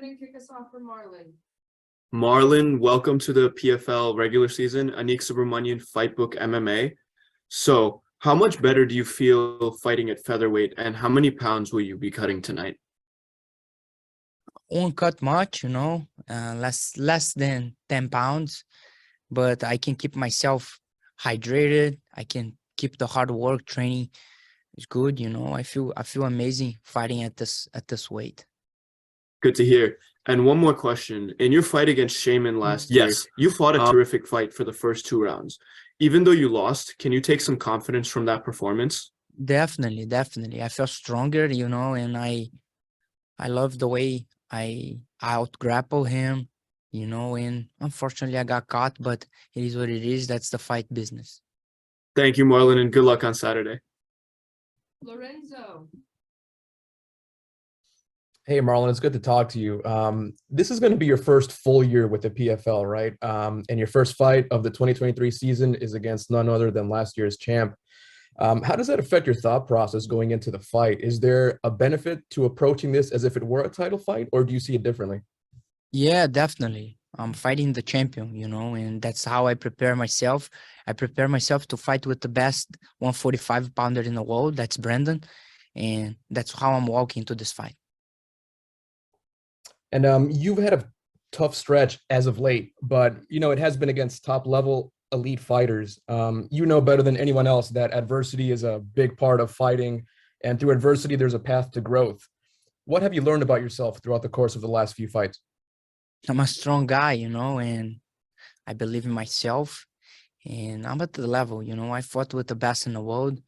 ahead and kick us off for Marlon. Marlon, welcome to the PFL regular season, Anik Subramanian Fightbook MMA. So, how much better do you feel fighting at featherweight, and how many pounds will you be cutting tonight? Won't cut much, less than 10 pounds, but I can keep myself hydrated. I can keep the hard work training. It's good, I feel amazing fighting at this weight. Good to hear. And one more question. In your fight against Shaman last year, you fought a terrific fight for the first 2 rounds. Even though you lost, can you take some confidence from that performance? Definitely. I felt stronger, and I love the way I out-grapple him, and unfortunately I got caught, but it is what it is. That's the fight business. Thank you, Marlon, and good luck on Saturday. Lorenzo. Hey, Marlon, it's good to talk to you. This is going to be your first full year with the PFL, right? And your first fight of the 2023 season is against none other than last year's champ. How does that affect your thought process going into the fight? Is there a benefit to approaching this as if it were a title fight, or do you see it differently? Yeah, definitely. I'm fighting the champion, and that's how I prepare myself. I prepare myself to fight with the best 145 pounder in the world. That's Brendan. And that's how I'm walking into this fight. And you've had a tough stretch as of late, but, it has been against top level elite fighters. You know better than anyone else that adversity is a big part of fighting. And through adversity, there's a path to growth. What have you learned about yourself throughout the course of the last few fights? I'm a strong guy, and I believe in myself, and I'm at the level, I fought with the best in the world,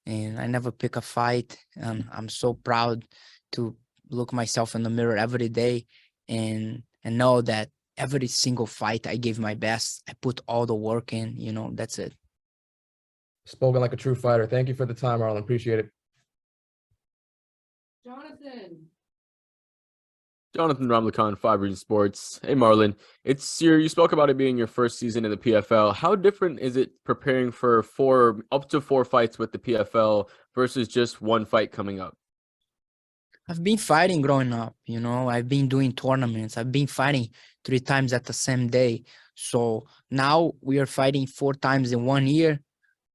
and I never pick a fight. I'm so proud to look myself in the mirror every day and know that every single fight I gave my best. I put all the work in, that's it. Spoken like a true fighter. Thank you for the time, Marlon. Appreciate it. Jonathan Ramlakan, 5 Region Sports. Hey, Marlon, you spoke about it being your first season in the PFL. How different is it preparing for up to 4 fights with the PFL versus just 1 fight coming up? I've been fighting growing up, I've been doing tournaments. I've been fighting 3 times at the same day. So now we are fighting 4 times in 1 year.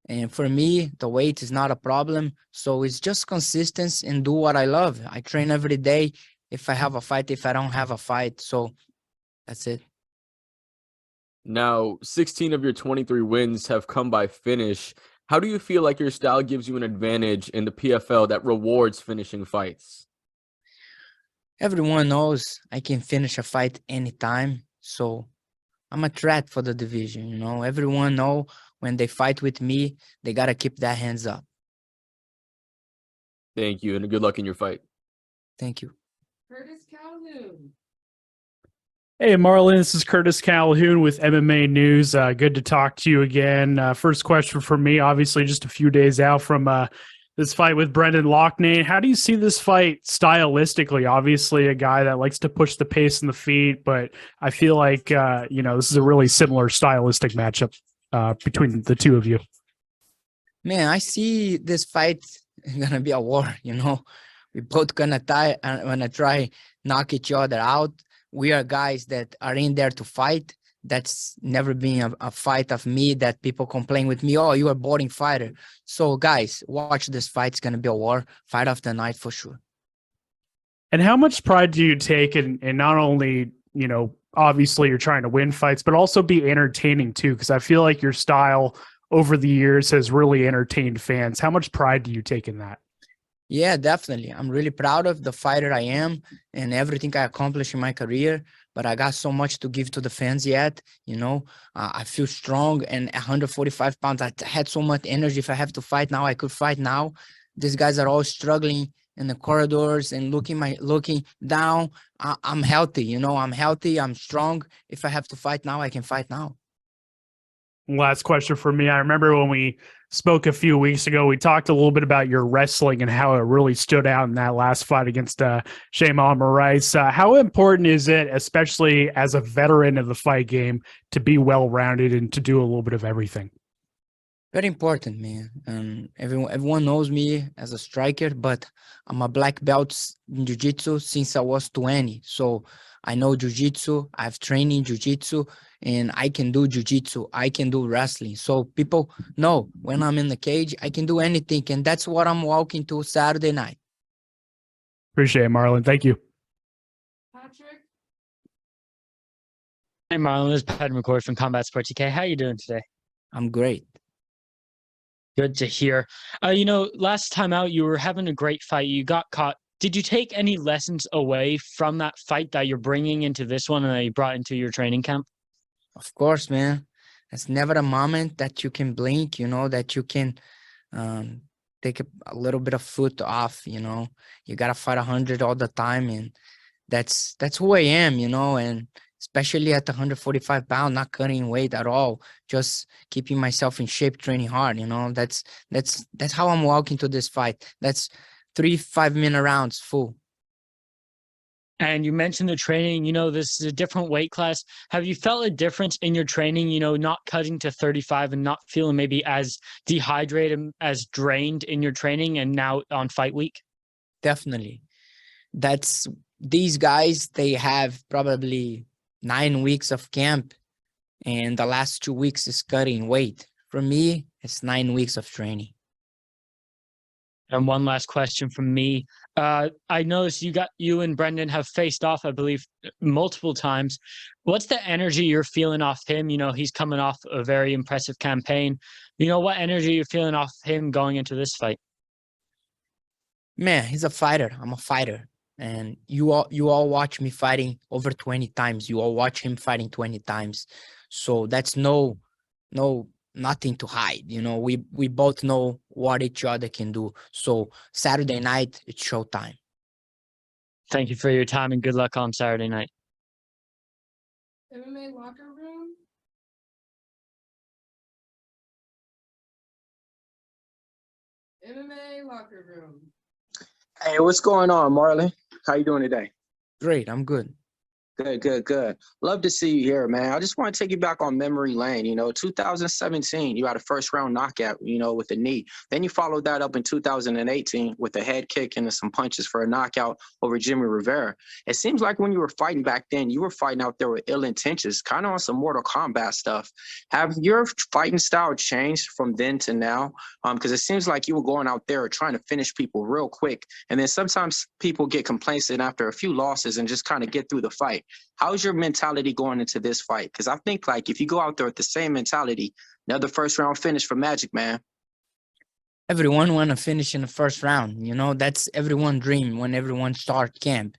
And for me, the weight is not a problem. So it's just consistency and do what I love. I train every day. If I have a fight, if I don't have a fight. So that's it. Now, 16 of your 23 wins have come by finish. How do you feel like your style gives you an advantage in the PFL that rewards finishing fights? Everyone knows I can finish a fight anytime. So I'm a threat for the division, Everyone know when they fight with me, they got to keep their hands up. Thank you, and good luck in your fight. Thank you. Curtis Calhoun. Hey, Marlon, this is Curtis Calhoun with MMA News. Good to talk to you again. First question for me, obviously just a few days out from this fight with Brendan Loughnane. How do you see this fight stylistically? Obviously a guy that likes to push the pace and the feet, but I feel like, this is a really similar stylistic matchup between the two of you. Man, I see this fight going to be a war, We both gonna try knock each other out. We are guys that are in there to fight. That's never been a fight of me that people complain with me. Oh, you are a boring fighter. So guys, watch this fight. It's gonna be a war. Fight of the night for sure. And how much pride do you take in not only, obviously you're trying to win fights, but also be entertaining too? Because I feel like your style over the years has really entertained fans. How much pride do you take in that? Yeah, definitely. I'm really proud of the fighter I am and everything I accomplished in my career, but I got so much to give to the fans yet. I feel strong and 145 pounds. I had so much energy. If I have to fight now, I could fight now. These guys are all struggling in the corridors and looking down. I'm healthy, I'm healthy. I'm strong. If I have to fight now, I can fight now. Last question for me. I remember when we spoke a few weeks ago, we talked a little bit about your wrestling and how it really stood out in that last fight against Marlon Moraes. How important is it, especially as a veteran of the fight game, to be well-rounded and to do a little bit of everything? Very important, man. Everyone knows me as a striker, but I'm a black belt in jiu-jitsu since I was 20. So I know jiu-jitsu, I've trained in jiu-jitsu, and I can do jiu-jitsu, I can do wrestling. So people know when I'm in the cage, I can do anything, and that's what I'm walking to Saturday night. Appreciate it, Marlon. Thank you. Patrick, Hey Marlon, this is Pat McCord from Combat Sports UK. How you doing today? I'm great. Good to hear. Last time out you were having a great fight. You got caught. Did you take any lessons away from that fight that you're bringing into this one and that you brought into your training camp? Of course, man. It's never a moment that you can blink, that you can take a little bit of foot off, You got to fight 100 all the time, and that's who I am, and especially at the 145 pound, not cutting weight at all, just keeping myself in shape, training hard, that's how I'm walking to this fight. That's 3 5-minute rounds full. And you mentioned the training, this is a different weight class. Have you felt a difference in your training, not cutting to 35 and not feeling maybe as dehydrated, as drained in your training and now on fight week? Definitely. These guys, they have probably 9 weeks of camp, and the last 2 weeks is cutting weight. For me, it's 9 weeks of training. And one last question from me. I noticed you and Brendan have faced off, I believe, multiple times. What's the energy you're feeling off him? He's coming off a very impressive campaign. What energy you're feeling off him going into this fight? Man, he's a fighter. I'm a fighter. And you all watch me fighting over 20 times. You all watch him fighting 20 times. So that's nothing to hide. We both know what each other can do. So Saturday night, it's showtime. Thank you for your time and good luck on Saturday night. MMA locker room. MMA locker room. Hey, what's going on, Marlon? How you doing today? Great, I'm good. Good. Love to see you here, man. I just want to take you back on memory lane. 2017, you had a first round knockout, with a knee. Then you followed that up in 2018 with a head kick and some punches for a knockout over Jimmy Rivera. It seems like when you were fighting back then, you were fighting out there with ill intentions, kind of on some Mortal Kombat stuff. Have your fighting style changed from then to now? Because it seems like you were going out there trying to finish people real quick. And then sometimes people get complacent after a few losses and just kind of get through the fight. How's your mentality going into this fight? Because I think, if you go out there with the same mentality, another first round finish for Magic, man. Everyone want to finish in the first round. That's everyone's dream when everyone start camp.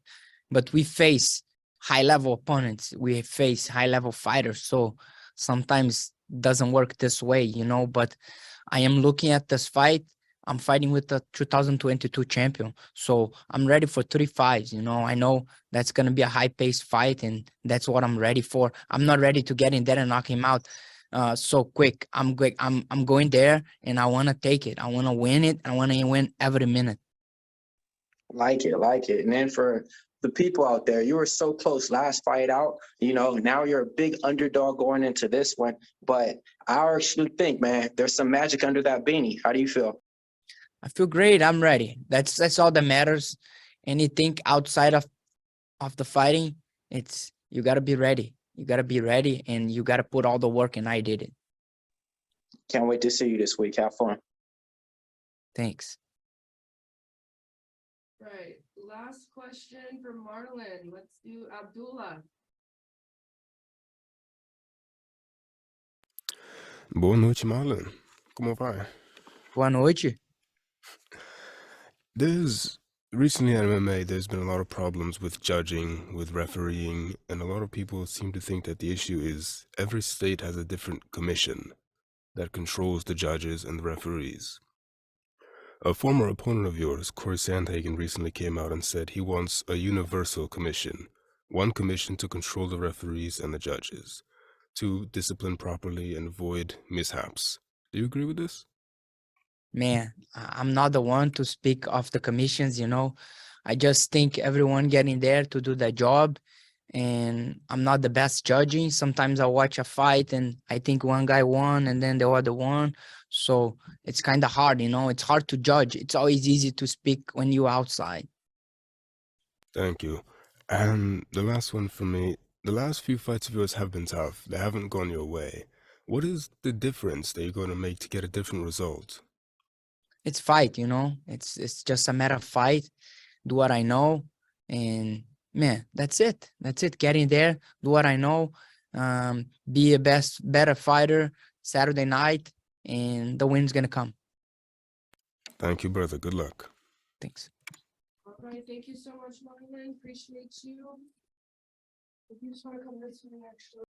But we face high-level opponents. We face high-level fighters. So sometimes it doesn't work this way, But I am looking at this fight. I'm fighting with the 2022 champion. So I'm ready for 3 fights. I know that's going to be a high-paced fight, and that's what I'm ready for. I'm not ready to get in there and knock him out so quick. I'm going there, and I want to take it. I want to win it. I want to win every minute. Like it. And then for the people out there, you were so close last fight out. Now you're a big underdog going into this one. But I actually think, man, there's some magic under that beanie. How do you feel? I feel great. I'm ready. That's all that matters. Anything outside of the fighting, you got to be ready. You got to be ready, and you got to put all the work, and I did it. Can't wait to see you this week. Have fun. Thanks. Right. Last question for Marlon. Let's do Abdullah. Boa noite, Marlon. Como vai? Boa noite. Recently in MMA, there's been a lot of problems with judging, with refereeing, and a lot of people seem to think that the issue is every state has a different commission that controls the judges and the referees. A former opponent of yours, Corey Sandhagen, recently came out and said he wants a universal commission, one commission to control the referees and the judges, to discipline properly and avoid mishaps. Do you agree with this? Man, I'm not the one to speak of the commissions, I just think everyone getting there to do their job, and I'm not the best judging. Sometimes I watch a fight and I think one guy won and then the other won. So it's kind of hard, you know, it's hard to judge. It's always easy to speak when you're outside. Thank you. And the last one for me, the last few fights of yours have been tough. They haven't gone your way. What is the difference that you're going to make to get a different result? It's fight, you know, it's just a matter of fight, do what I know, and man, that's it. Get in there, do what I know, be a better fighter Saturday night, and the win's gonna come. Thank you, brother. Good luck. Thanks. All right, thank you so much, Marlon. Appreciate you. If you just want to come this way, actually.